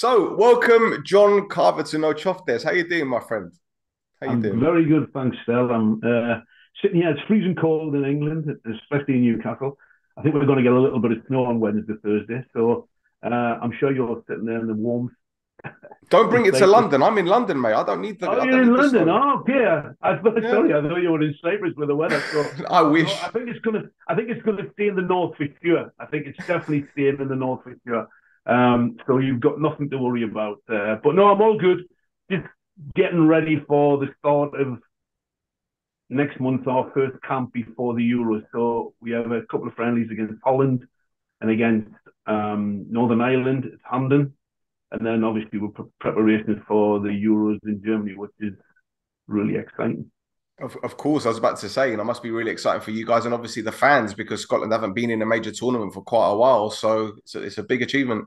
So, welcome, John Carver to No Choftes. How you doing, my friend? How you doing? I'm very good, thanks, Stel. I'm sitting here. It's freezing cold in England, especially in Newcastle. I think we're going to get a little bit of snow on Wednesday, Thursday. So I'm sure you're sitting there in the warmth. Don't bring it to London. I'm in London, mate. I don't need the. Oh, I you're don't in need the London. snow. Oh, okay. Sorry, I thought you were in Cyprus with the weather. So I no, wish. I think it's gonna stay in the north for sure. I think it's definitely staying in the north for sure. So you've got nothing to worry about. But no, I'm all good. Just getting ready for the start of next month, our first camp before the Euros. So we have a couple of friendlies against Holland and against Northern Ireland. It's Hampden. And then obviously we're preparations for the Euros in Germany, which is really exciting. Of course, I was about to say, it must be really exciting for you guys and obviously the fans because Scotland haven't been in a major tournament for quite a while. So it's a big achievement.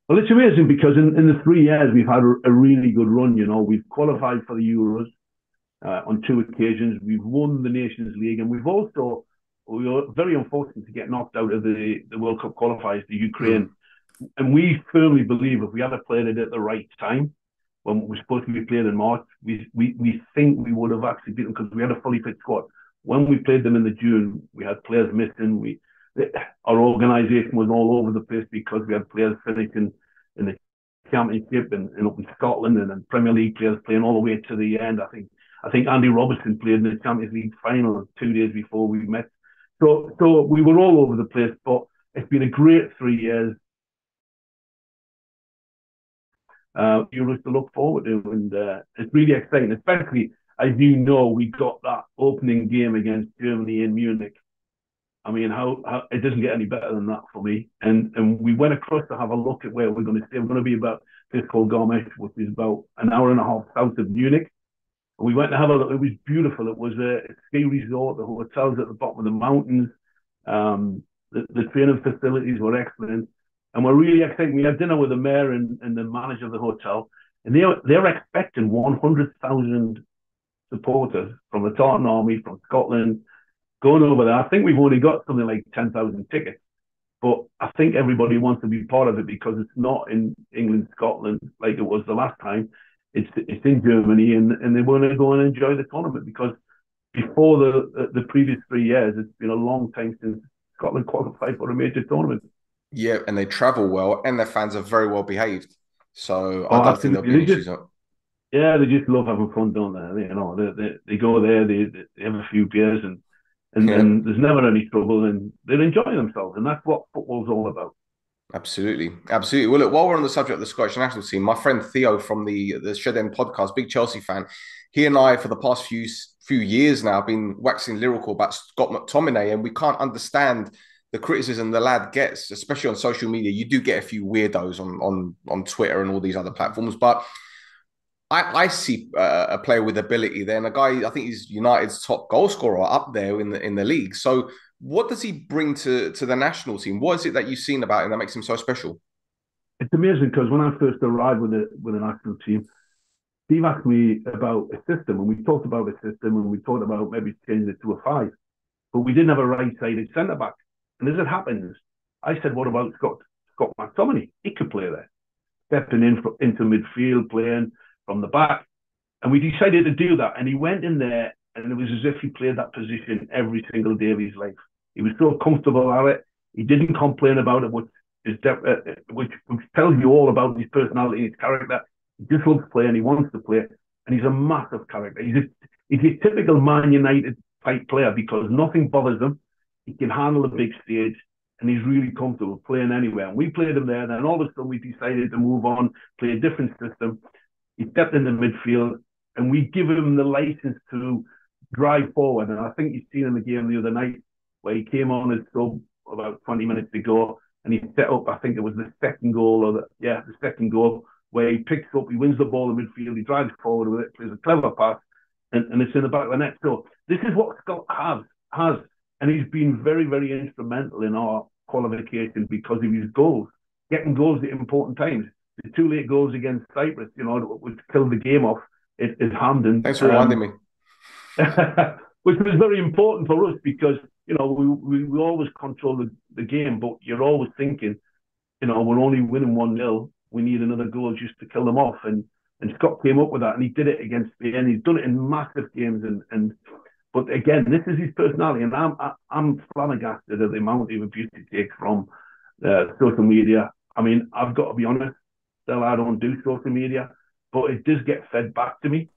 Well, it's amazing because in the 3 years we've had a really good run. We've qualified for the Euros on 2 occasions. We've won the Nations League, and we were very unfortunate to get knocked out of the World Cup qualifiers to Ukraine. And we firmly believe if we had played it at the right time, when we're supposed to be played in March, we think we would have actually beaten them because we had a fully fit squad. When we played them in the June, we had players missing. Our organisation was all over the place because we had players finishing in the Championship and up in Scotland, and then Premier League players playing all the way to the end. I think Andy Robertson played in the Champions League final 2 days before we met. So we were all over the place, but it's been a great 3 years. Euros to look forward to, and it's really exciting, especially as you know, we got that opening game against Germany in Munich. I mean, how it doesn't get any better than that for me. And we went across to have a look at where we're going to stay. We're going to be about a place called Garmisch, which is about an hour and a half south of Munich. And we went to have a look. It was beautiful. It was a ski resort. The hotels at the bottom of the mountains. The training facilities were excellent. And we're really excited. We had dinner with the mayor and the manager of the hotel, and they're expecting 100,000 supporters from the Tartan Army, from Scotland, going over there. I think we've only got something like 10,000 tickets, but I think everybody wants to be part of it because it's not in England, Scotland like it was the last time. It's in Germany, and they want to go and enjoy the tournament because before the previous 3 years, it's been a long time since Scotland qualified for a major tournament. Yeah, and they travel well, and their fans are very well behaved. So I don't think there'll be any issues. Yeah, they just love having fun, don't they? They go there, they have a few beers, and there's never any trouble, and they're enjoying themselves, and that's what football's all about. Absolutely, absolutely. Well, look, while we're on the subject of the Scottish national team, my friend Theo from the Shed End podcast, big Chelsea fan, he and I for the past few years now have been waxing lyrical about Scott McTominay, and we can't understand the criticism the lad gets, especially on social media. You do get a few weirdos on Twitter and all these other platforms, but I see a player with ability there, and a guy, I think he's United's top goal scorer up there in the league. So what does he bring to the national team? What is it that you've seen about him that makes him so special? It's amazing because when I first arrived with the national team, Steve asked me about a system, and we talked about a system, and we talked about maybe changing it to a 5, but we didn't have a right-sided centre-back. And as it happens, I said, what about Scott McTominay? He could play there, stepping into midfield, playing from the back. And we decided to do that. And he went in there, and it was as if he played that position every single day of his life. He was so comfortable at it. He didn't complain about it, which tells you all about his personality and his character. He just loves playing. He wants to play. And he's a massive character. He's a typical Man United type player because nothing bothers him. He can handle a big stage, and he's really comfortable playing anywhere. And we played him there, and then all of a sudden we decided to move on, play a different system. He stepped into midfield, and we give him the license to drive forward. And I think you've seen in the game the other night where he came on as sub about 20 minutes ago, and he set up, I think it was the second goal, the second goal, where he picks up, he wins the ball in midfield, he drives forward with it, plays a clever pass, and it's in the back of the net. So this is what Scott has. And he's been very, very instrumental in our qualification because of his goals, getting goals at important times. The 2 late goals against Cyprus, which killed the game off at Hampden. Thanks for reminding me. Which was very important for us because, we always control the game, but you're always thinking, we're only winning 1-0, we need another goal just to kill them off. And Scott came up with that, and he did it against Spain. He's done it in massive games. But again, this is his personality, and I'm flabbergasted at the amount of abuse he takes from social media. I mean, I've got to be honest, still I don't do social media, but it does get fed back to me.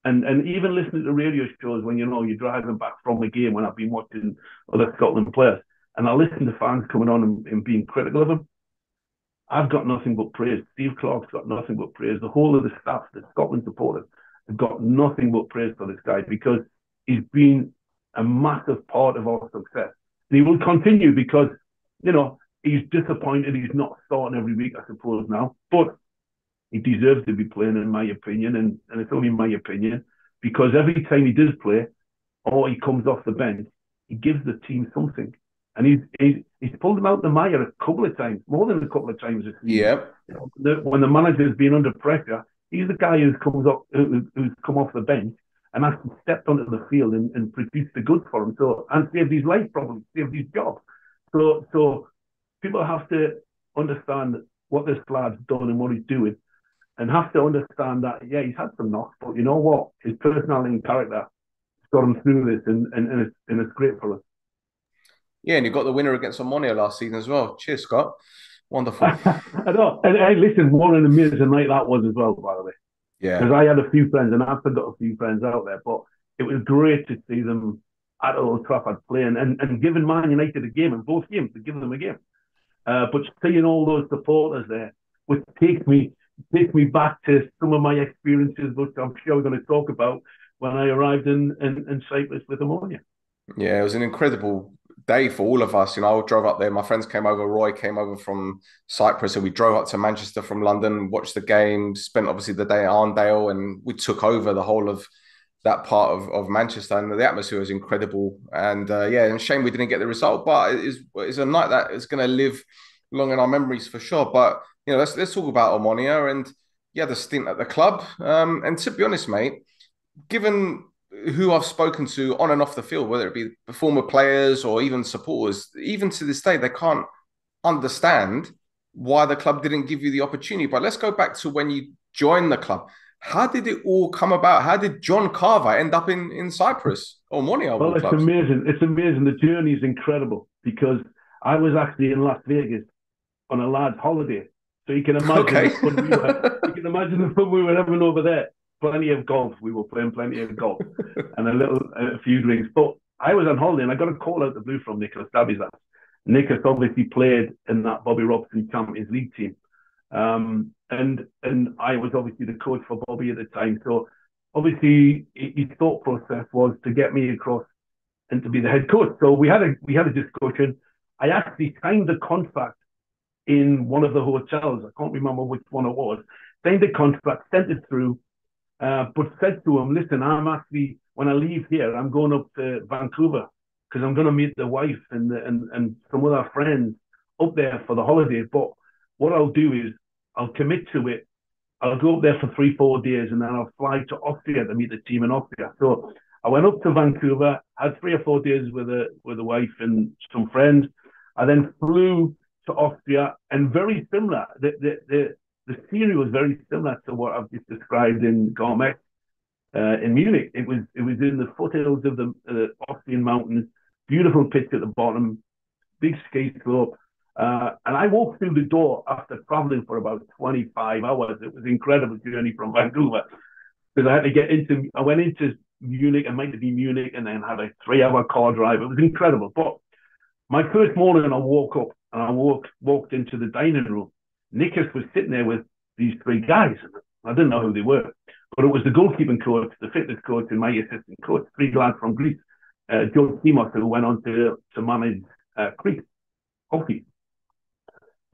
And even listening to radio shows when, you're driving back from a game, when I've been watching other Scotland players, and I listen to fans coming on and being critical of them, I've got nothing but praise. Steve Clarke's got nothing but praise. The whole of the staff, the Scotland supporters, have got nothing but praise for this guy, because he's been a massive part of our success. And he will continue because, he's disappointed he's not starting every week, I suppose, now. But he deserves to be playing, in my opinion, and it's only my opinion, because every time he does play or he comes off the bench, he gives the team something. And he's pulled them out the mire a couple of times, more than a couple of times this season. Yeah. When the manager's been under pressure, he's the guy who's come off the bench and actually stepped onto the field and produced the goods for him. So, and saved his life, probably saved his job. So people have to understand what this lad's done and what he's doing, and have to understand that, yeah, he's had some knocks, but you know what? His personality and character has got him through this, and it's great for us. Yeah, and you got the winner against Ommonoia last season as well. Cheers, Scott. Wonderful. I know. And hey, listen, what an amazing night that was as well, by the way. Yeah. Because I had a few friends, and I've still got a few friends out there, but it was great to see them at Old Trafford playing and giving Man United a game, in both games, to give them a game. But seeing all those supporters there, which takes me back to some of my experiences, which I'm sure we're going to talk about, when I arrived in Cyprus with Ommonoia. Yeah, it was an incredible day for all of us. I drove up there. My friends came over. Roy came over from Cyprus, and we drove up to Manchester from London, watched the game, spent obviously the day at Arndale, and we took over the whole of that part of Manchester, and the atmosphere was incredible. And and shame we didn't get the result, but it's a night that is going to live long in our memories for sure. But let's talk about Ommonoia and the stint at the club. And to be honest, mate, given who I've spoken to on and off the field, whether it be former players or even supporters, even to this day, they can't understand why the club didn't give you the opportunity. But let's go back to when you joined the club. How did it all come about? How did John Carver end up in Cyprus? Ommonoia? Well, it's amazing. It's amazing. The journey is incredible, because I was actually in Las Vegas on a lad's holiday. So you can imagine the fun we were having over there. Plenty of golf. We were playing plenty of golf and a few drinks. But I was on holiday, and I got a call out the blue from Nicholas Davies. Nicholas obviously played in that Bobby Robson Champions League team. And I was obviously the coach for Bobby at the time. So obviously his thought process was to get me across and to be the head coach. So we had a discussion. I actually signed the contract in one of the hotels. I can't remember which one it was. Signed the contract, sent it through, but said to him, listen, I'm actually, when I leave here, I'm going up to Vancouver, because I'm going to meet the wife and some other friends up there for the holiday. But what I'll do is I'll commit to it. I'll go up there for 3-4 days, and then I'll fly to Austria to meet the team in Austria. So I went up to Vancouver, had 3 or 4 days with the wife and some friends. I then flew to Austria, and very similar. The scenery was very similar to what I've just described in Garmeck, in Munich. It was in the foothills of the Austrian mountains, beautiful pitch at the bottom, big ski slope. And I walked through the door after traveling for about 25 hours. It was an incredible journey from Vancouver, because I went into Munich, it might have been Munich, and then had a 3-hour car drive. It was incredible. But my first morning, I woke up and I walked into the dining room. Nicholas was sitting there with these 3 guys. I didn't know who they were, but it was the goalkeeping coach, the fitness coach, and my assistant coach, 3 lads from Greece, George Timos, who went on to manage Crete hockey.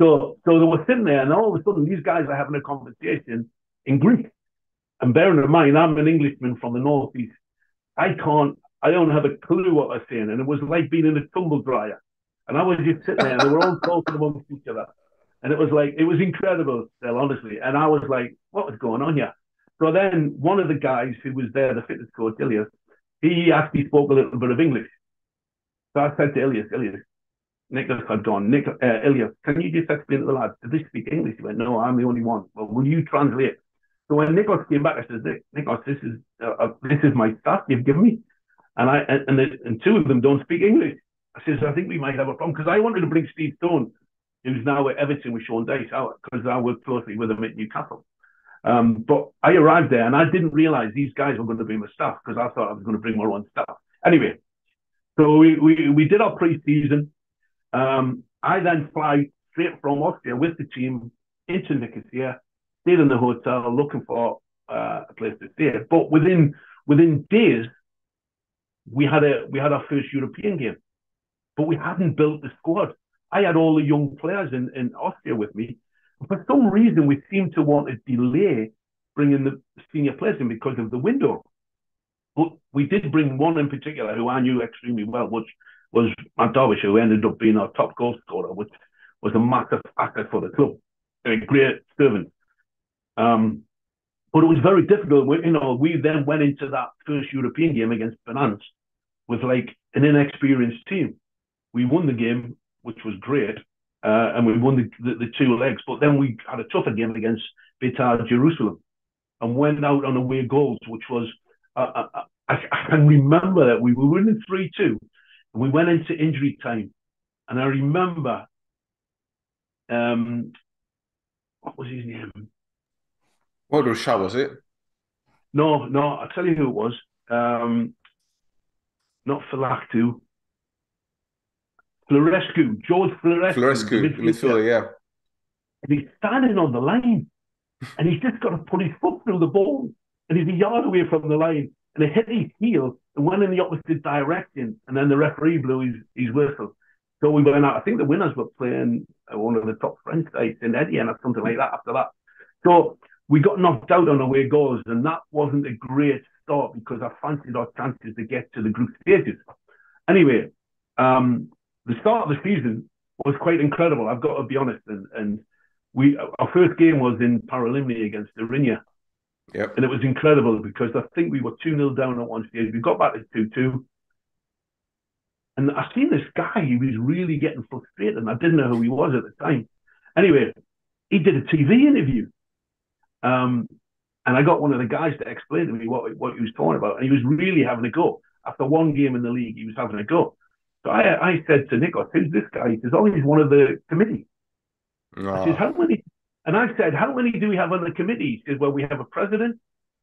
So they were sitting there, and all of a sudden, these guys are having a conversation in Greek. And bearing in mind, I'm an Englishman from the northeast. I don't have a clue what they're saying, and it was like being in a tumble dryer. And I was just sitting there, and they were all talking amongst each other. And it was incredible, still, honestly. And I was like, what was going on here? So then one of the guys who was there, the fitness coach, Ilias, he actually spoke a little bit of English. So I said to Ilias, Nicholas had gone, Ilya, can you just explain to the lads, do they speak English? He went, no, I'm the only one. Well, will you translate? So when Nicholas came back, I said, Nicholas, this is my staff you've given me. And two of them don't speak English. I says, I think we might have a problem, because I wanted to bring Steve Stone, who's now at Everton with Sean Dyche, because I work closely with him at Newcastle. But I arrived there and I didn't realize these guys were going to be my staff, because I thought I was going to bring my own staff. Anyway, so we did our pre-season. I then fly straight from Austria with the team into Nicosia, stayed in the hotel looking for a place to stay. But within days, we had our first European game, but we hadn't built the squad. I had all the young players in Austria with me. For some reason, we seemed to want to delay bringing the senior players in because of the window. But we did bring one in particular who I knew extremely well, which was Matt Darvish, who ended up being our top goal scorer, which was a massive asset for the club. A great servant. But it was very difficult. We then went into that first European game against Finance with like an inexperienced team. We won the game, which was great, and we won the two legs. But then we had a tougher game against Beitar Jerusalem and went out on away goals, which was, I can remember that we were winning 3-2, and we went into injury time. And I remember, what was his name? Rodosha, was it? No, I'll tell you who it was. Not Filactu. Florescu, George Florescu. Florescu, midfielder, yeah. And he's standing on the line, and he's just got to put his foot through the ball, and he's a yard away from the line, and it hit his heel and went in the opposite direction, and then the referee blew his whistle. So we went out. I think the winners were playing one of the top French sides in Etienne or something like that after that. So we got knocked out on away goals, and that wasn't a great start because I fancied our chances to get to the group stages. Anyway, the start of the season was quite incredible, I've got to be honest. And our first game was in Paralimni against Irinia. Yep. And it was incredible because I think we were 2-0 down at one stage. We got back to 2-2. And I seen this guy, he was really getting frustrated, and I didn't know who he was at the time. Anyway, he did a TV interview. And I got one of the guys to explain to me what he was talking about. And he was really having a go. After one game in the league, he was having a go. So I said to Nicholas, who's this guy? He says, oh, he's one of the committee. Oh. I said, how many? And I said, how many do we have on the committee? He says, well, we have a president,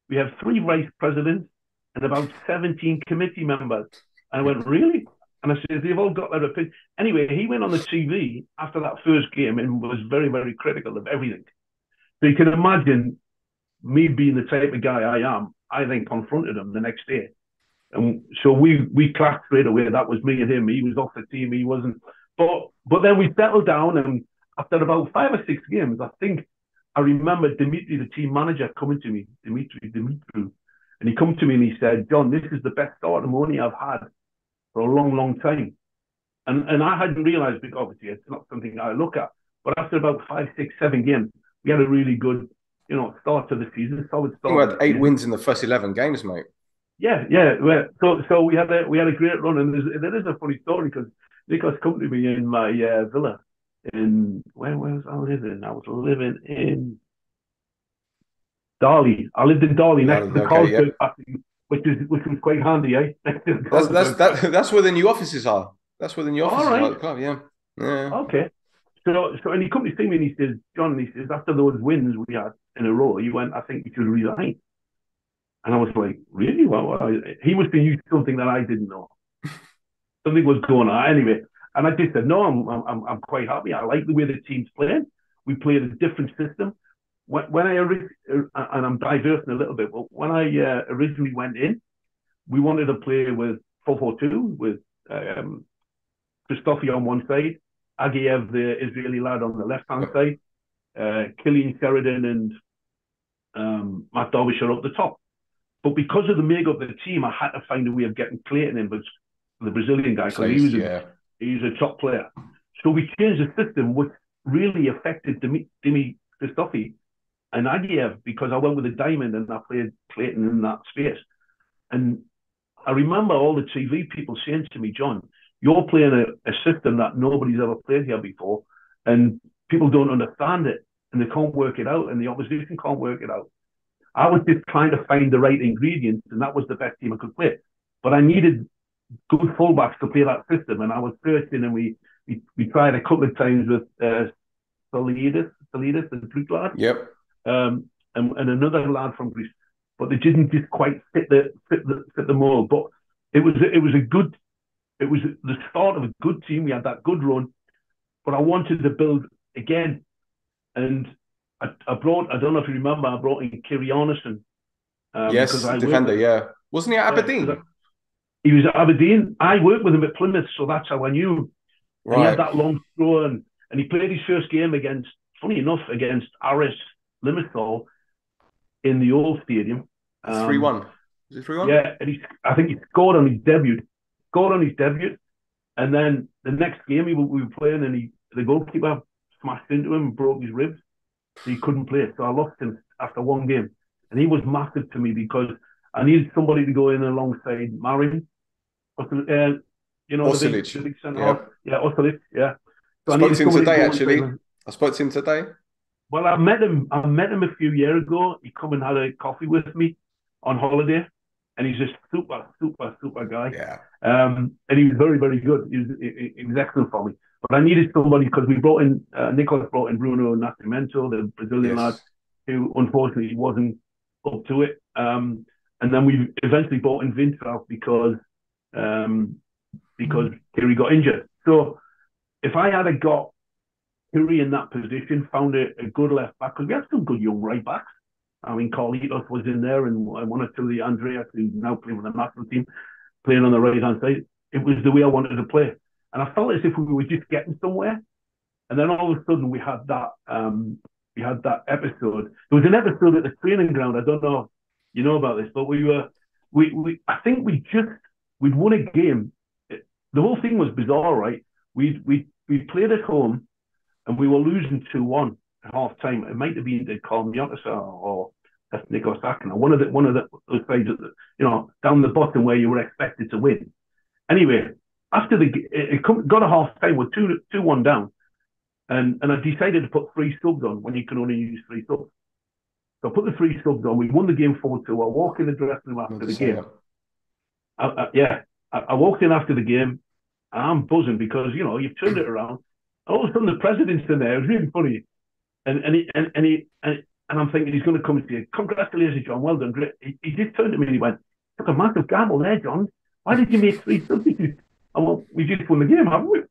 we have 3 vice presidents, and about 17 committee members. And I went, really? And I said, they've all got their opinion. Anyway, he went on the TV after that first game and was very, very critical of everything. So you can imagine me being the type of guy I am. I then confronted him the next day. And so we clashed straight away. That was me and him. He was off the team. He wasn't. But then we settled down, and after about 5 or 6 games, I remember Dimitri, the team manager, coming to me, Dimitri, and he come to me and he said, John, this is the best start Ommonia I've had for a long, long time. And I hadn't realised, because obviously it's not something I look at, but after about 5, 6, 7 games, we had a really good, start to the season, solid start. We had 8 wins in the first 11 games, mate. Yeah. So we had a great run, and there is a funny story because Nicholas come to me in my villa in where was I living? I was living in Darley. I lived in Darley next to the Carver, which was quite handy, eh? That's where the new offices are. That's where the new offices are at the club. Yeah. Okay. So and he come to see me and he says, John, he says, after those wins we had in a row, he went, I think you should resign. And I was like, really? Well, he must be used to something that I didn't know. Something was going on. Anyway, and I just said, no, I'm quite happy. I like the way the team's playing. We played a different system. When and I'm diversing a little bit, but when I originally went in, we wanted to play with 4-4-2, with Christophe on one side, Agiev, the Israeli lad, on the left-hand side, Killian Sheridan and Matt Derbyshire up the top. But because of the makeup of the team, I had to find a way of getting Clayton in, but the Brazilian guy, because he's a top player. So we changed the system, which really affected Dimi Christophe and Agiev, because I went with a diamond and I played Clayton in that space. And I remember all the TV people saying to me, John, you're playing a system that nobody's ever played here before, and people don't understand it, and they can't work it out, and the opposition can't work it out. I was just trying to find the right ingredients, and that was the best team I could play. But I needed good fullbacks to play that system, and I was searching, and we tried a couple of times with Solidas, the Greek lad. Yep. And another lad from Greece, but they didn't just quite fit the mold. But it was the start of a good team. We had that good run, but I wanted to build again, and I don't know if you remember, I brought in Κύριos. Yes, defender. Yeah, wasn't he at Aberdeen? He was at Aberdeen. I worked with him at Plymouth, so that's how I knew. Right. He had that long throw, and he played his first game against, funny enough, against Aris Limassol in the old stadium. 3-1. Was it 3-1? Yeah, and I think he scored on his debut. And then the next game we were playing, and the goalkeeper smashed into him and broke his ribs. So he couldn't play. So I lost him after one game. And he was massive to me because I needed somebody to go in alongside Marin. You know, the big centre. Yeah, Osilic, yeah. So I spoke to him today, actually. I spoke to him today. Well, I met him a few years ago. He come and had a coffee with me on holiday, and he's just super guy. Yeah. And he was very, very good. He was excellent for me. But I needed somebody because we brought in Nicholas brought in Bruno Nascimento, the Brazilian lad, who unfortunately wasn't up to it. And then we eventually brought in Vintrao because Kiri got injured. So if I had got Kiri in that position, found a good left back, because we had some good young right backs. I mean, Carlitos was in there, and one or two of the Andreas, who's now playing with the national team, playing on the right-hand side. It was the way I wanted to play. And I felt as if we were just getting somewhere. And then all of a sudden we had that episode. There was an episode at the training ground. I don't know if you know about this, but I think we'd won a game. The whole thing was bizarre, right? We played at home and we were losing 2-1 at half time. It might have been the Carmiotasa or Ethnic Osaka, one of those sides, down the bottom where you were expected to win. Anyway, after it got a half time, we're 2-1 down, and I decided to put 3 subs on when you can only use 3 subs. So I put the 3 subs on. We won the game 4-2. I walk in the dressing room after the game. I walked in after the game, and I'm buzzing because you've turned it around. All of a sudden, the president's in there. It was really funny, and I'm thinking he's going to come and say, "Congratulations, John. Well done." Great. He just turned to me and he went, "Took a massive gamble there, John. Why did you make 3 substitutes?" And well, we just won the game, haven't we?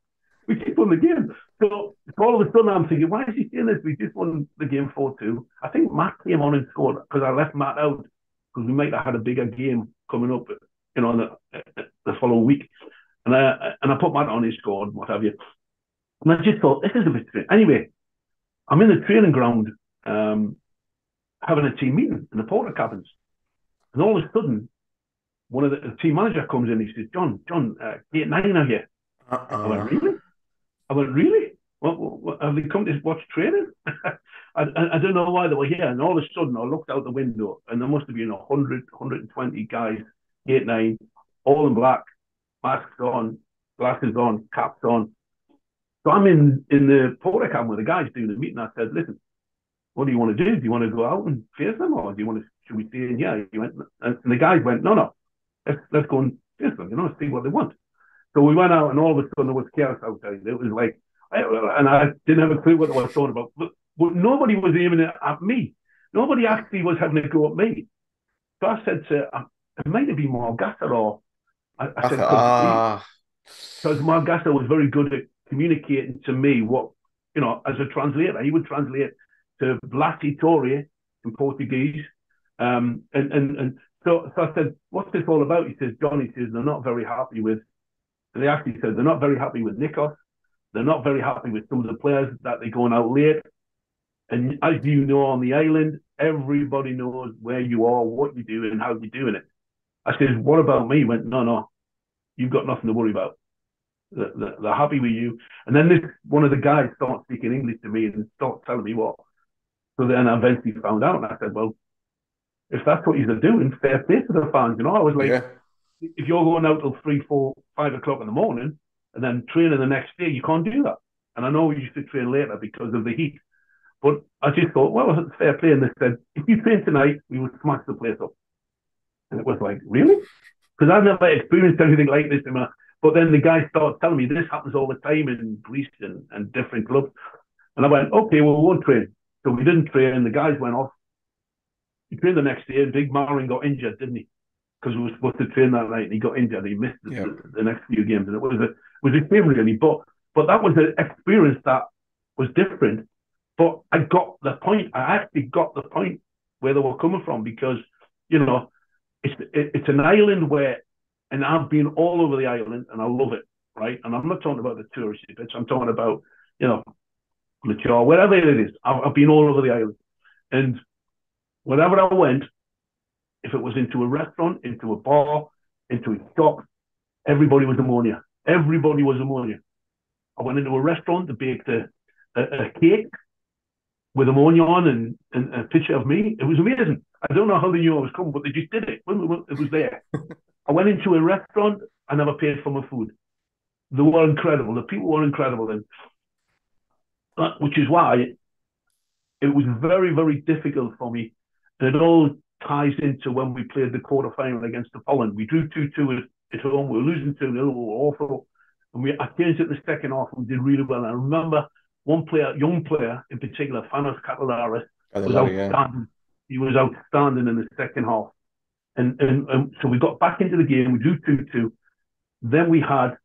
We just won the game. So all of a sudden, I'm thinking, why is he saying this? We just won the game 4-2. I think Matt came on and scored because I left Matt out because we might have had a bigger game coming up, the following week. And I put Matt on, he scored, what have you. And I just thought, this is a bit strange. Anyway, I'm in the training ground having a team meeting in the porter cabins. And all of a sudden, one of the team manager comes in. He says, John, gate 9 are here. I went, really? What, have they come to watch training? I don't know why they were here. And all of a sudden, I looked out the window, and there must have been 100, 120 guys, gate 9, all in black, masks on, glasses on, caps on. So I'm in the porter cabin with the guys doing the meeting. I said, listen, what do you want to do? Do you want to go out and face them, or should we stay in here? He went, and the guys went, no. Let's go and face them, see what they want. So we went out, and all of a sudden there was chaos outside. It was like, and I didn't have a clue what they were talking about. But nobody was aiming at me. Nobody actually was having a go at me. So I said to, it might have been Margassa, or I said, because Margassa was very good at communicating to me what, as a translator. He would translate to Blasi Torre in Portuguese. So I said, what's this all about? He says, John, they're not very happy with, they actually said they're not very happy with Nikos. They're not very happy with some of the players that they're going out late. And as you know, on the island, everybody knows where you are, what you do, and how you're doing it. I said, what about me? He went, no, you've got nothing to worry about. They're happy with you. And then one of the guys starts speaking English to me and starts telling me what. So then I eventually found out, and I said, well, if that's what you're doing, fair play to the fans. I was like, if you're going out till 3, 4, 5 o'clock in the morning, and then training the next day. You can't do that. And I know we used to train later because of the heat. But I just thought, well, it's fair play. And they said, if you train tonight, we would smash the place up. And it was like, really? Because I've never experienced anything like this in my... But then the guy started telling me this happens all the time in Greece and different clubs. And I went, okay, well, we won't train. So we didn't train. The guys went off. He trained the next day. Big Marin got injured, didn't he? Because we were supposed to train that night, and he got injured. He missed the next few games, and it was a shame, really. But that was an experience that was different. But I got the point. I actually got the point where they were coming from, because, you know, it's an island where, and I've been all over the island, and I love it, right? And I'm not talking about the touristy bits. I'm talking about, you know, the Char, wherever it is. I've been all over the island, and wherever I went, if it was into a restaurant, into a bar, into a shop, everybody was Ommonia. Everybody was Ommonia. I went into a restaurant to bake a cake with Ommonia on and a picture of me. It was amazing. I don't know how they knew I was coming, but they just did it. It was there. I went into a restaurant. I never paid for my food. They were incredible. The people were incredible. Which is why it was very, very difficult for me. And it all ties into when we played the quarterfinal against Poland. We drew 2-2 at home. We were losing 2-0. We were awful. And I changed it in the second half, and we did really well. And I remember one player, young player in particular, Fanos Catalaris, was outstanding. Yeah. He was outstanding in the second half. And so we got back into the game. We drew 2-2. Then we had,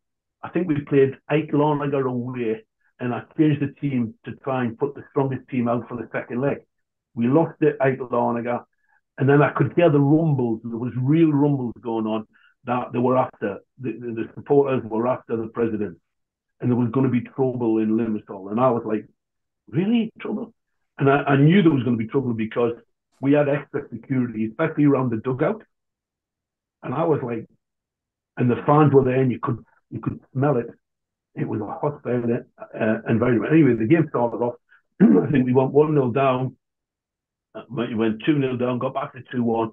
I think we played Larnagar away, and I changed the team to try and put the strongest team out for the second leg. We lost it at Larnagar, and then I could hear the rumbles. There was real rumbles going on that they were after, the supporters were after the president, and there was going to be trouble in Limassol. And I was like, really? Trouble? And I knew there was going to be trouble because we had extra security, especially around the dugout. And I was like, and the fans were there, and you could smell it. It was a hostile environment. Anyway, the game started off. I think we went 1-0 down. We went 2-0 down, got back to 2-1,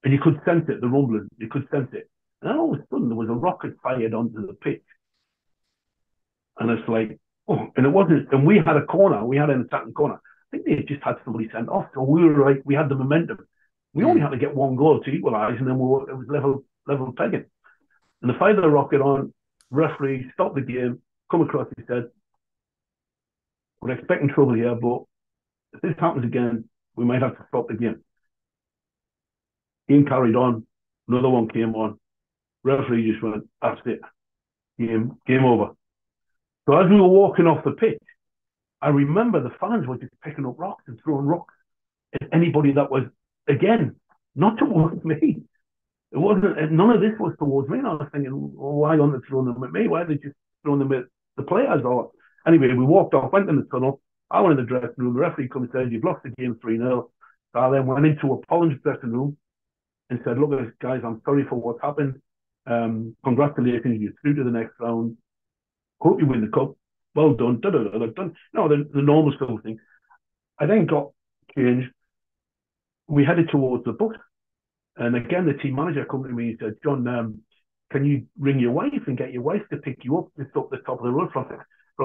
and you could sense it, the rumbling. You could sense it. And then all of a sudden, there was a rocket fired onto the pitch. And it's like, oh, and it wasn't, and we had a corner, we had an attacking corner. I think they just had somebody sent off. So we were like, we had the momentum. We only had to get one goal to equalise, and then it was level pegging. And they fired the rocket on, referee stopped the game, come across, he said, we're expecting trouble here, but if this happens again, we might have to stop the game. Game carried on, another one came on. Referee just went, that's it. Game over. So as we were walking off the pitch, I remember the fans were just picking up rocks and throwing rocks at anybody that was, again, not towards me. It wasn't, none of this was towards me. And I was thinking, well, why aren't they throwing them at me? Why are they just throwing them at the players? Or anyway, we walked off, went in the tunnel. I went in the dressing room. The referee comes and said, you've lost the game 3-0. So I then went into a Poland's dressing room and said, look, guys, I'm sorry for what's happened. Congratulations, you're through to the next round. Hope you win the cup. Well done. Done. No, the normal sort of thing. I then got changed. We headed towards the bus. And again, the team manager came to me and said, John, can you ring your wife and get your wife to pick you up just up the top of the road from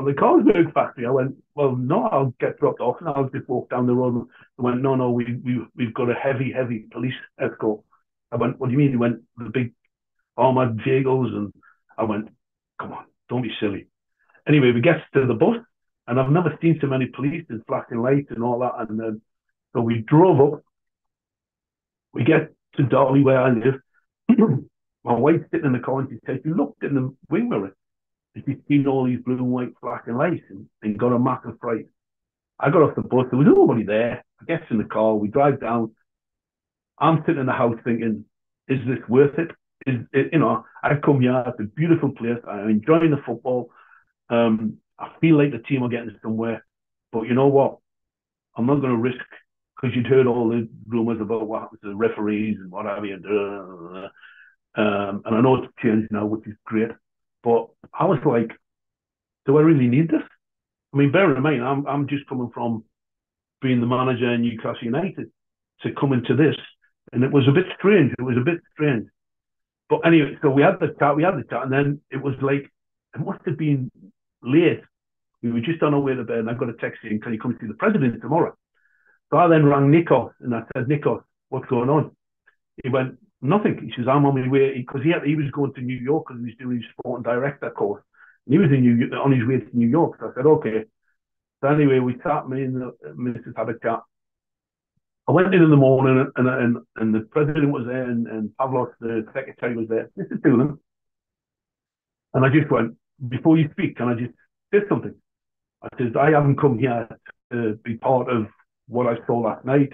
the Carlsberg factory? I went, well, no, I'll get dropped off and I'll just walk down the road. And I went, no, we've got a heavy police escort. I went, what do you mean? He went, the big armored vehicles. And I went, come on, don't be silly. Anyway, we get to the bus, and I've never seen so many police and flashing lights and all that. And then, so we drove up. We get to Darley, where I live. My wife's sitting in the car, and she said, you looked in the wing mirror, and she's seen all these blue and white flashing lights and got a massive fright. I got off the bus. There was nobody there. I get in the car. We drive down. I'm sitting in the house thinking, is this worth it? I've come here. It's a beautiful place. I'm enjoying the football. I feel like the team are getting somewhere, but you know what? I'm not going to risk, because you'd heard all the rumours about what happens to the referees and what have you. And I know it's changed now, which is great. But I was like, do I really need this? I mean, bear in mind, I'm just coming from being the manager in Newcastle United to come into this, and it was a bit strange. But anyway, so we had the chat, and then it was like, it must have been late. We were just on our way to bed, and I got a text saying, "Can you come see the president tomorrow?" So I then rang Nikos, and I said, "Nikos, what's going on?" He went, "Nothing." He says, "I'm on my way," because he was going to New York because he was doing his sport and director course. And he was on his way to New York. So I said, "Okay." So anyway, we sat, me and the ministers had a chat. I went in the morning, and the president was there, and Pavlos, the secretary, was there. Mr. Toolan. And I just went, "Before you speak, can I just say something?" I said, "I haven't come here to be part of what I saw last night.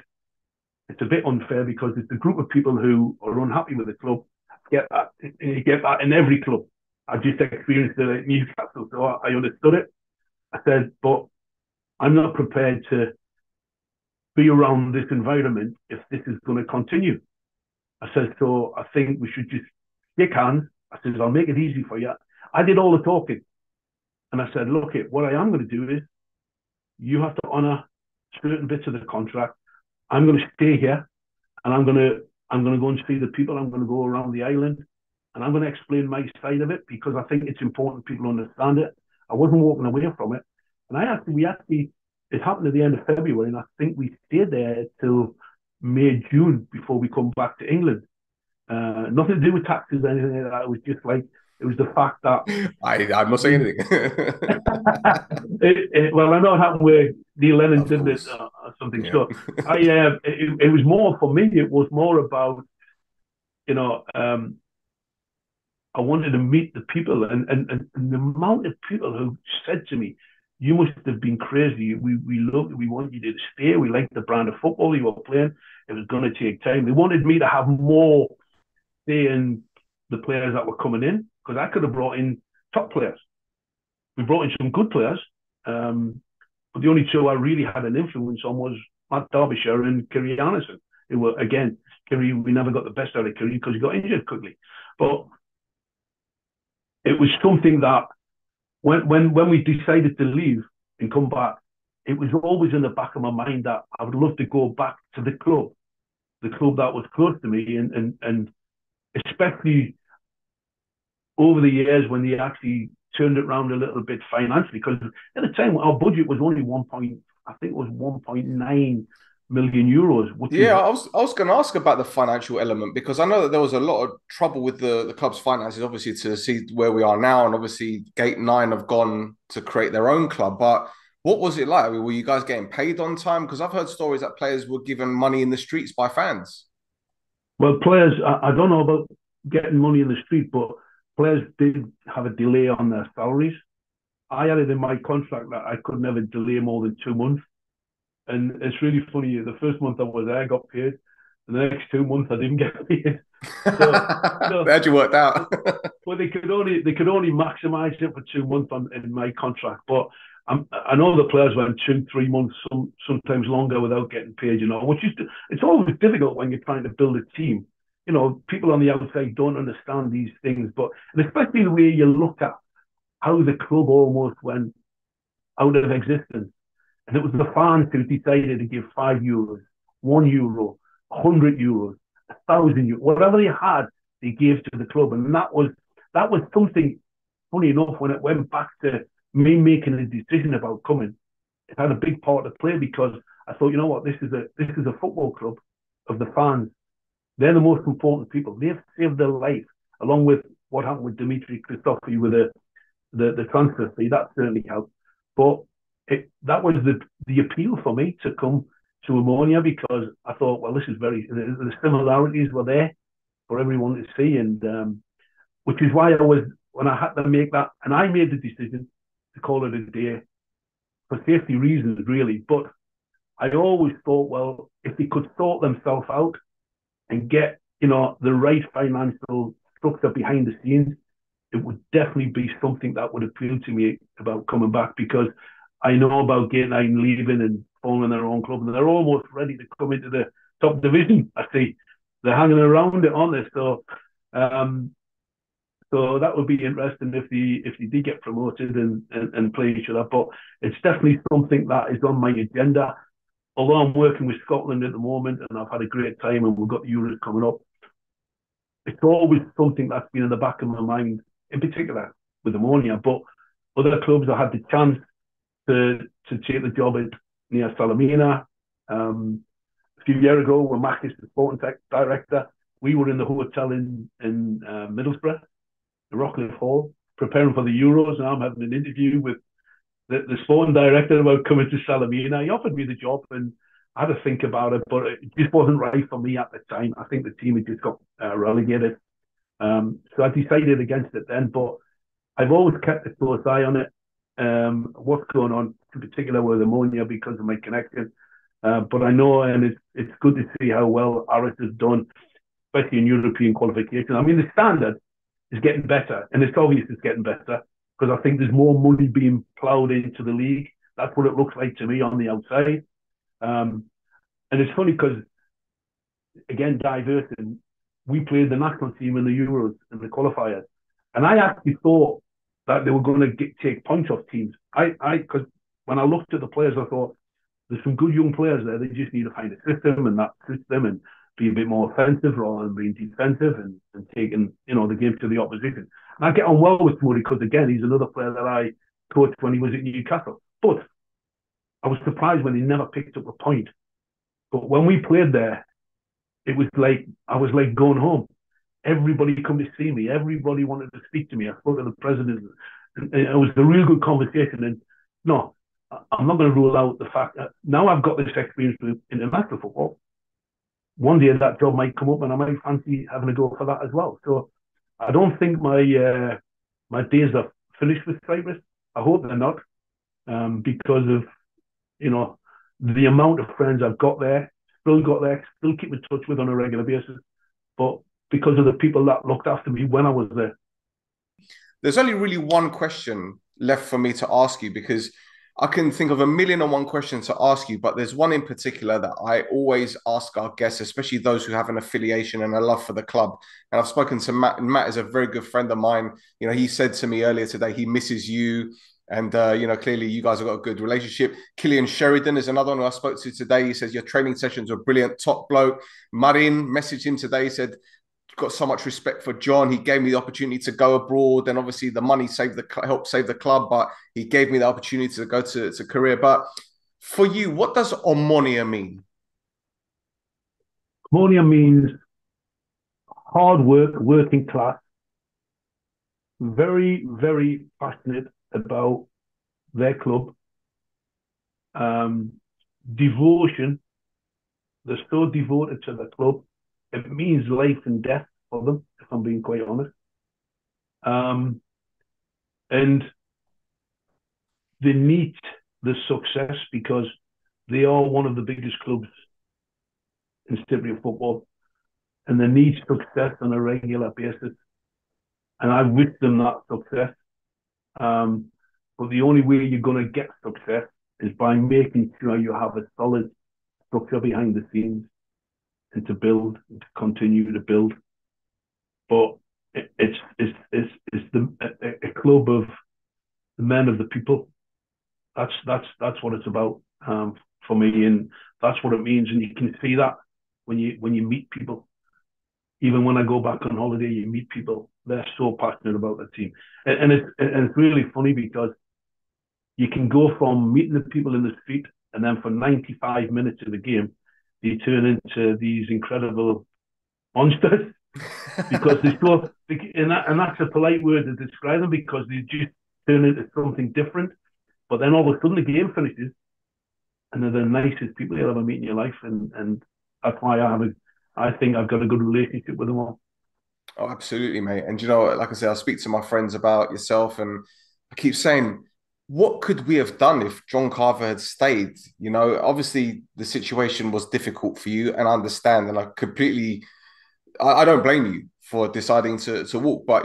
It's a bit unfair because it's a group of people who are unhappy with the club. You get that in every club. I just experienced it at Newcastle, so I understood it." I said, "But I'm not prepared to be around this environment if this is going to continue." I said, "So I think we should just shake hands." I said, "I'll make it easy for you." I did all the talking. And I said, "Look, what I am going to do is you have to honour certain bits of the contract. I'm going to stay here, and I'm going to go and see the people. I'm going to go around the island, and I'm going to explain my side of it because I think it's important people understand it." I wasn't walking away from it. And it happened at the end of February, and I think we stayed there till May, June before we come back to England. Nothing to do with taxes or anything like that. It was just like, it was the fact that I'm not saying anything. Well, I know it happened where Neil Lennon did it or something. Yeah. So it was more for me. It was more about, I wanted to meet the people, and the amount of people who said to me, "You must have been crazy. We loved it. We wanted you to stay. We liked the brand of football you were playing. It was going to take time." They wanted me to have more say in the players that were coming in, because I could have brought in top players. We brought in some good players, but the only two I really had an influence on was Matt Derbyshire and Kiri Anderson, who were, again, Kiri, we never got the best out of Kiri because he got injured quickly. But it was something that when we decided to leave and come back, it was always in the back of my mind that I would love to go back to the club that was close to me, and especially over the years when they actually turned it around a little bit financially, because at the time our budget was only 1.9 million euros. I was going to ask about the financial element, because I know that there was a lot of trouble with the club's finances, obviously, to see where we are now, and obviously Gate 9 have gone to create their own club. But what was it like? I mean, were you guys getting paid on time? Because I've heard stories that players were given money in the streets by fans. Well, players, I don't know about getting money in the street, but players did have a delay on their salaries. I had it in my contract that I could never delay more than 2 months. And it's really funny. The first month I was there, I got paid. And the next 2 months I didn't get paid. So how'd you worked out? But they could only maximise it for 2 months in my contract. But I know the players went 2-3 months, sometimes longer, without getting paid. Which is, it's always difficult when you're trying to build a team. People on the outside don't understand these things, and especially the way you look at how the club almost went out of existence. And it was the fans who decided to give €5, €1, €100, €1,000, whatever they had, they gave to the club. And that was something, funny enough, when it went back to me making a decision about coming, it had a big part to play, because I thought, you know what, this is a football club of the fans. They're the most important people. They've saved their life, along with what happened with Dimitri Christofi with the transfer fee. That certainly helped. But that was the appeal for me to come to Ommonoia, because I thought, well, the similarities were there for everyone to see, and which is why when I had to make that, and I made the decision to call it a day for safety reasons, really. But I always thought, well, if they could sort themselves out and get, the right financial structure behind the scenes, it would definitely be something that would appeal to me about coming back, because I know about Gate 9 leaving and forming their own club, and they're almost ready to come into the top division. I see they're hanging around it, aren't they? So that would be interesting if they did get promoted and play each other. But it's definitely something that is on my agenda. Although I'm working with Scotland at the moment, and I've had a great time, and we've got the Euros coming up, it's always something that's been in the back of my mind, in particular with Ommonoia, but other clubs I had the chance to take the job at near Salamina. A few years ago, when Mac is the sporting director, we were in the hotel in Middlesbrough, the Rockcliffe Hall, preparing for the Euros, and I'm having an interview with the sporting director about coming to Salamina. He offered me the job, and I had to think about it, but it just wasn't right for me at the time. I think the team had just got relegated. So I decided against it then, but I've always kept a close eye on it, what's going on, in particular with Ommonoia because of my connection. But I know, and it's good to see how well Aris has done, especially in European qualification. I mean, the standard is getting better, and it's obvious it's getting better because I think there's more money being ploughed into the league. That's what it looks like to me on the outside. And it's funny because, again, diverting, we played the national team in the Euros and the qualifiers, and I actually thought that they were going to take points off teams. Because when I looked at the players, I thought there's some good young players there. They just need to find a system, and that system, and be a bit more offensive rather than being defensive, and taking the game to the opposition. And I get on well with Murray because, again, he's another player that I coached when he was at Newcastle. But I was surprised when he never picked up a point. But when we played there, it was like I was like going home. Everybody come to see me. Everybody wanted to speak to me. I spoke to the president, and it was a real good conversation. And no, I'm not going to rule out the fact that now I've got this experience with international football. One day that job might come up, and I might fancy having a go for that as well. So I don't think my days are finished with Cyprus. I hope they're not, because of the amount of friends I've got there, still keep in touch with on a regular basis, but because of the people that looked after me when I was there. There's only really one question left for me to ask you, because I can think of 1,000,001 questions to ask you, but there's one in particular that I always ask our guests, especially those who have an affiliation and a love for the club. And I've spoken to Matt, and Matt is a very good friend of mine. He said to me earlier today, he misses you. And, clearly you guys have got a good relationship. Killian Sheridan is another one who I spoke to today. He says, your training sessions were brilliant, top bloke. Marin messaged him today. He said, got so much respect for John. He gave me the opportunity to go abroad, and obviously the money helped save the club, but he gave me the opportunity to go to Korea. But for you, what does Ommonoia mean? Ommonoia means hard work, working class, very, very passionate about their club, devotion. They're so devoted to the club. It means life and death for them, if I'm being quite honest. And they need the success because they are one of the biggest clubs in Cypriot football, and they need success on a regular basis. And I wish them that success. But the only way you're going to get success is by making sure you have a solid structure behind the scenes, and to build, and to continue to build. But it's a club of the men of the people. That's what it's about for me, and that's what it means. And you can see that when you meet people. Even when I go back on holiday, you meet people. They're so passionate about the team, and it's really funny because you can go from meeting the people in the street, and then for 95 minutes of the game, you turn into these incredible monsters because they're so, and that's a polite word to describe them, because they just turn into something different. But then all of a sudden the game finishes, and they're the nicest people you'll ever meet in your life, and that's why I think I've got a good relationship with them all. Oh, absolutely, mate. And like I said, I speak to my friends about yourself, and I keep saying, what could we have done if John Carver had stayed? Obviously the situation was difficult for you, and I understand, and I don't blame you for deciding to walk. But,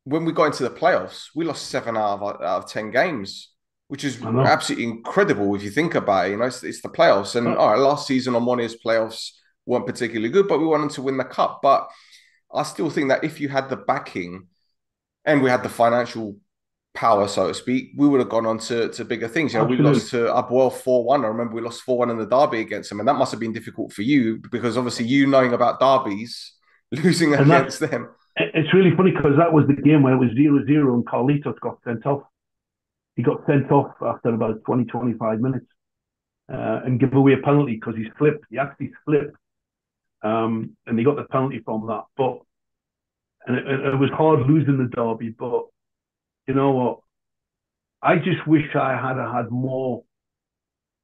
when we got into the playoffs, we lost 7 out of 10 games, which is absolutely incredible if you think about it. It's the playoffs. And all right, last season Omonoia's playoffs weren't particularly good, but we wanted to win the cup. But I still think that if you had the backing and we had the financial power, so to speak, we would have gone on to bigger things. We lost to Abuel 4-1. I remember we lost 4-1 in the derby against them, and that must have been difficult for you, because obviously knowing about derbies, losing against them. It's really funny because that was the game where it was 0-0 and Carlitos got sent off. He got sent off after about 20, 25 minutes and give away a penalty because he slipped. He actually slipped. And he got the penalty from that. But it was hard losing the derby. But you know what? I just wish I had more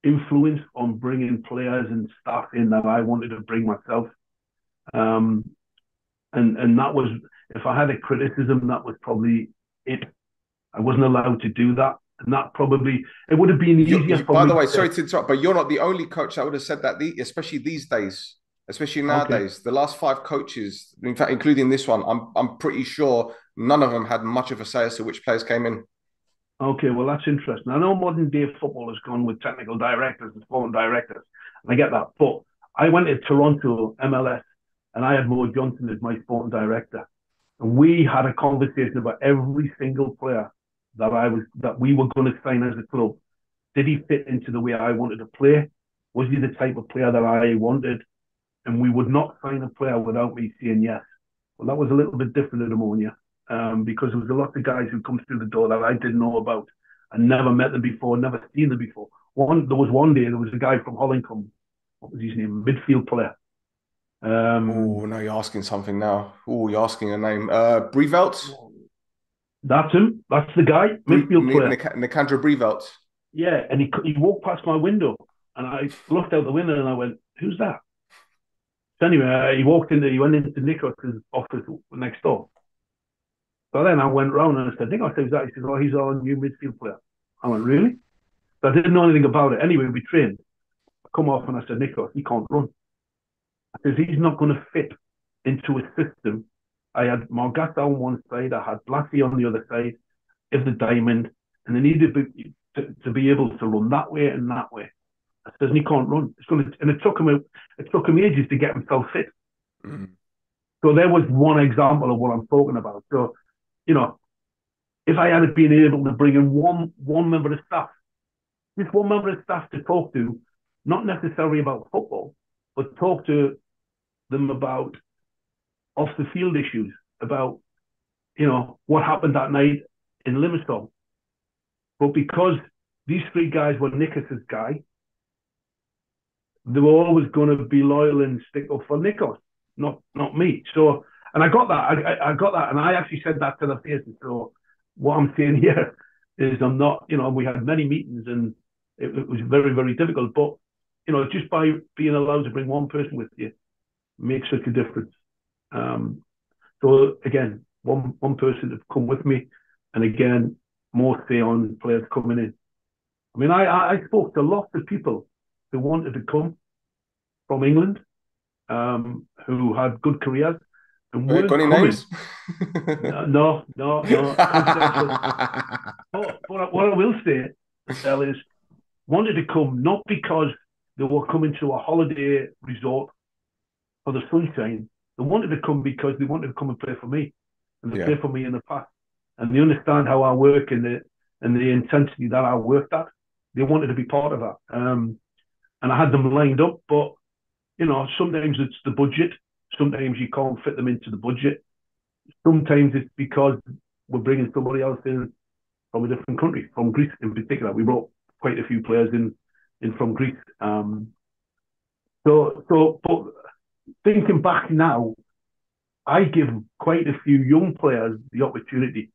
influence on bringing players and staff in that I wanted to bring myself. And that was, if I had a criticism, that was probably it. I wasn't allowed to do that. And that probably, it would have been easier for me. By the way, sorry to interrupt, but you're not the only coach that would have said that, especially these days, especially nowadays. Okay. The last 5 coaches, in fact, including this one, I'm pretty sure none of them had much of a say as to which players came in. Okay, well, that's interesting. I know modern day football has gone with technical directors and sporting directors, and I get that. But I went to Toronto, MLS, and I had Mo Johnson as my sporting director. And we had a conversation about every single player that we were going to sign as a club. Did he fit into the way I wanted to play? Was he the type of player that I wanted? And we would not sign a player without me saying yes. Well, that was a little bit different at Ommonia because there was a lot of guys who come through the door that I didn't know about and never met them before, never seen them before. There was a guy from Holland, what was his name? Midfield player. Oh, no, you're asking something now. Oh, you're asking a name. Brevelt? That's him. That's the guy. Midfield player. Nicandro Brevelt. Yeah, and he walked past my window, and I looked out the window and I went, "Who's that?" So anyway, he went into Nikos' office next door. So then I went round and I said, "Nikos, who's that?" He said, "Oh, he's our new midfield player." I went, "Really?" So I didn't know anything about it. Anyway, we trained. I come off and I said, "Nikos, he can't run." I said, "He's not going to fit into a system." I had Margata on one side, I had Blassie on the other side of the diamond, and they needed to be able to run that way and that way. I said, "And he can't run." And it took him ages to get himself fit. Mm-hmm. So there was one example of what I'm talking about. So, you know, if I had been able to bring in one member of staff, just one member of staff to talk to, not necessarily about football, but talk to them about off the field issues, about, you know, what happened that night in Limassol. But because these 3 guys were Nikos' guy, they were always going to be loyal and stick up for Nikos, not me. So, and I got that. I got that, and I actually said that to their faces. So what I'm saying here is I'm not, you know, we had many meetings and it was very, very difficult. But, you know, just by being allowed to bring one person with you makes such a difference. So again, one person to come with me, and again, more say on players coming in. I mean, I spoke to lots of people who wanted to come from England, who had good careers. And got any names? No. But what I will say, Estelle, is wanted to come not because they were coming to a holiday resort for the sunshine. They wanted to come because they wanted to come and play for me, and they played for me in the past, and they understand how I work and the intensity that I worked at. They wanted to be part of that, and I had them lined up. But you know, sometimes it's the budget. Sometimes you can't fit them into the budget. Sometimes it's because we're bringing somebody else in from a different country, from Greece in particular. We brought quite a few players in from Greece. But thinking back now, I give quite a few young players the opportunity.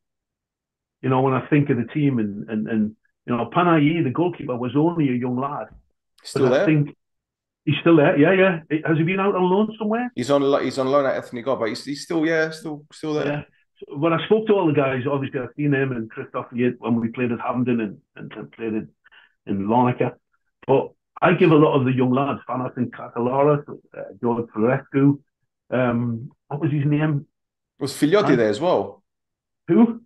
You know, when I think of the team and you know, Panayi, the goalkeeper, was only a young lad. Still there? I think he's still there. Yeah. Has he been out on loan somewhere? He's on loan at Ethnic Omada, but he's still there. Yeah. So when I spoke to all the guys, obviously I've seen him and Christoph when we played at Hampden and played in Larnaca. But I give a lot of the young lads, Fanas and Catalaras, George Florescu. What was his name? Was Figliotti there as well? Who?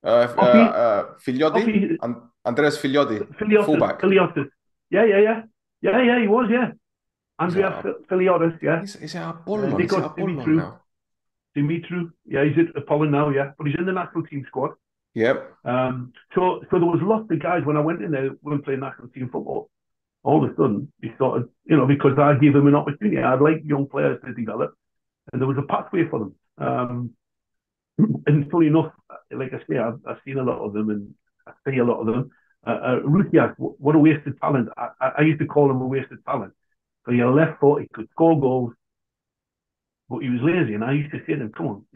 Figliotti? Andreas Figliotti. Fullback. Filiotis. Yeah, he was, yeah. Andrea Filiotis, yeah. Is it Apollon? Is it Apollon now? Dimitru, yeah, he's at Apollon now, yeah. But he's in the national team squad. Yep. So there was lots of guys when I went in there when playing national team football. All of a sudden, he started, you know, because I gave them an opportunity. I'd like young players to develop, and there was a pathway for them. And funny enough, like I say, I've seen a lot of them, and I see a lot of them. Rukias, what a wasted talent. I used to call him a wasted talent. So he had a left foot, he could score goals, but he was lazy. And I used to say to him, come on,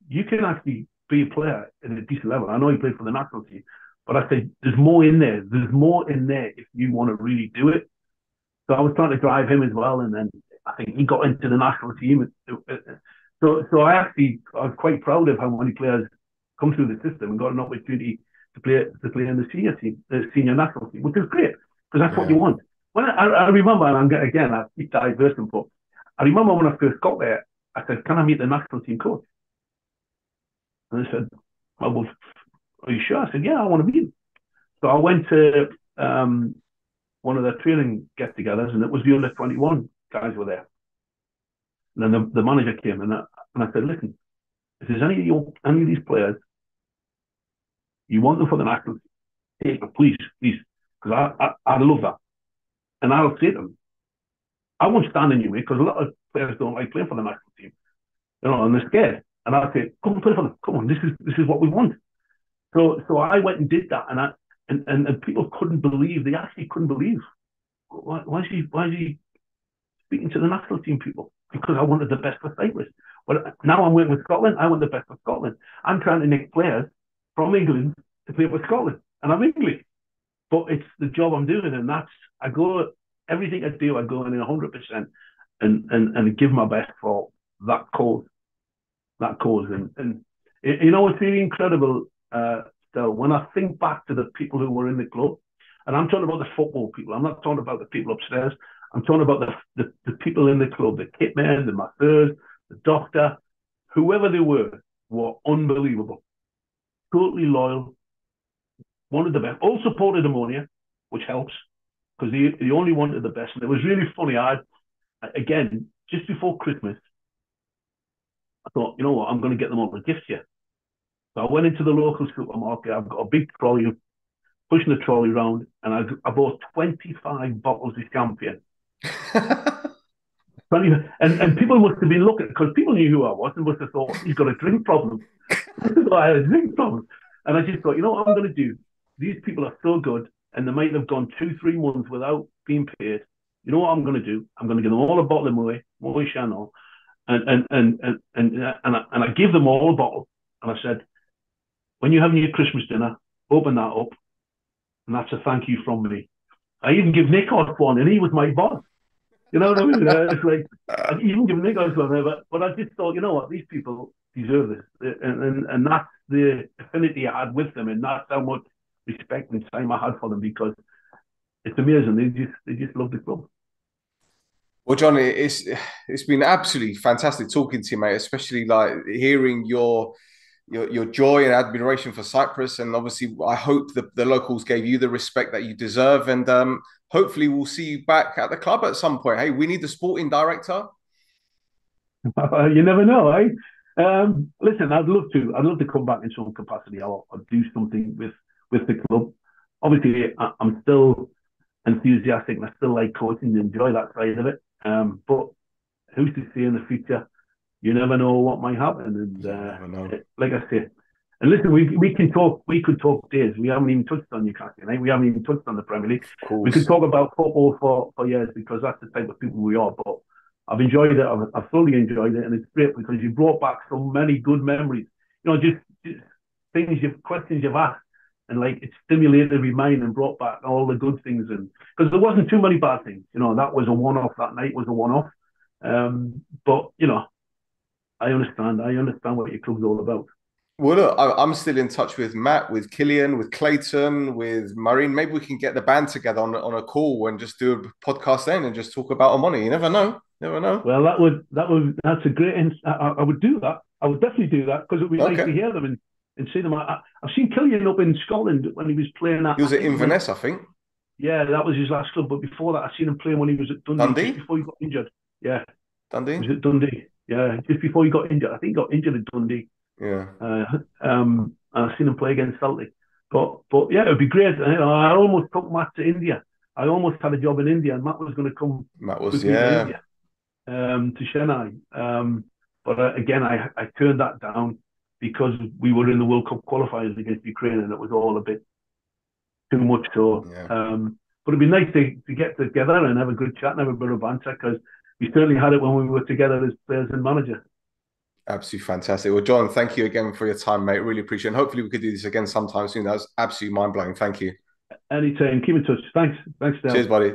you can actually be a player at a decent level. I know he played for the national team, but I said, there's more in there. There's more in there if you want to really do it. So I was trying to drive him as well. And then I think he got into the national team. So I was quite proud of how many players come through the system and got an opportunity to play in the senior team, the senior national team, which is great because that's what you want. When I remember, and I keep diverting, but I remember when I first got there, I said, "Can I meet the national team coach?" And they said, "Well, are you sure?" I said, "Yeah, I want to meet him." So I went to one of their training get-togethers, and it was the under-21 guys were there. And then the manager came, and I said, "Listen, if there's any of these players, you want them for the national team, please, because I love that." And I'll say to them, I won't stand in your way because a lot of players don't like playing for the national team, and they're scared. And I'll say, "Come and play for them. Come on, this is what we want." So I went and did that, and people couldn't believe. They actually couldn't believe. Why is he speaking to the national team people? Because I wanted the best for Cyprus. But now I'm working with Scotland. I want the best for Scotland. I'm trying to make players from England to play for Scotland, and I'm English. But it's the job I'm doing, and everything I do, I go in 100% and give my best for that cause. And it's really incredible, still, when I think back to the people who were in the club, and I'm talking about the football people, I'm not talking about the people upstairs, I'm talking about the people in the club, the kit men, the masseurs, the doctor, whoever they were unbelievable. Totally loyal, wanted the best. All supported Ommonia, which helps, because they only wanted the best. And it was really funny. Again, just before Christmas, I thought, you know what, I'm going to get them all a gift here. So I went into the local supermarket. I've got a big trolley, pushing the trolley around, and I bought 25 bottles of champagne. And people must have been looking, because people knew who I was and must have thought, he's got a drink problem. I had a drink problem. And I just thought, you know what I'm going to do? These people are so good, and they might have gone 2-3 months without being paid. You know what I'm going to do? I'm going to give them all a bottle of Moët Chandon, and I give them all a bottle. And I said, when you're having your Christmas dinner, open that up, and that's a thank you from me. I even give Nick one, and he was my boss. You know what I mean? It's like, I even give Nick one, but I just thought, you know what, these people deserve this, and that's the affinity I had with them, and that's how much respect and time I had for them, because it's amazing. They just love the club. Well, John, it's been absolutely fantastic talking to you, mate. Especially like hearing your joy and admiration for Cyprus, and obviously, I hope the locals gave you the respect that you deserve, and hopefully, we'll see you back at the club at some point. Hey, we need the sporting director. You never know, eh? Listen, I'd love to come back in some capacity. I'll do something with the club. Obviously, I'm still enthusiastic and I still like coaching and enjoy that side of it. But who's to say in the future? You never know what might happen. And like I said, and listen, we could talk days. We haven't even touched on Newcastle, right? We haven't even touched on the Premier League. We could talk about football for years, because that's the type of people we are. But I've enjoyed it. I've thoroughly enjoyed it, and it's great because you brought back so many good memories. Just questions you've asked, and like it stimulated my mind and brought back all the good things. And because there wasn't too many bad things, that was a one-off. That night was a one-off. But I understand what your club's all about. Well, look, I'm still in touch with Matt, with Killian, with Clayton, with Marine. Maybe we can get the band together on a call and just do a podcast then and just talk about Ommonoia. You never know. Well, that's a great. I would do that. I would definitely do that, because it would be nice to hear them and see them. I've seen Killian up in Scotland when he was playing at. He was at Inverness, I think. Yeah, that was his last club. But before that, I seen him playing when he was at Dundee. Just before he got injured. Yeah. Dundee. He was at Dundee. Yeah, just before he got injured. I think he got injured at Dundee. Yeah. I've seen him play against Celtic. But yeah, it would be great. I almost took Matt to India. I almost had a job in India, and Matt was going to come. Matt was, to India, to Chennai. But again, I turned that down because we were in the World Cup qualifiers against Ukraine, and it was all a bit too much. So, but it'd be nice to get together and have a good chat and have a bit of banter, because we certainly had it when we were together as players and manager. Absolutely fantastic. Well, John, thank you again for your time, mate. Really appreciate it. And hopefully we could do this again sometime soon. That was absolutely mind-blowing. Thank you. Anytime. Keep in touch. Thanks. Thanks, Dale. Cheers, buddy.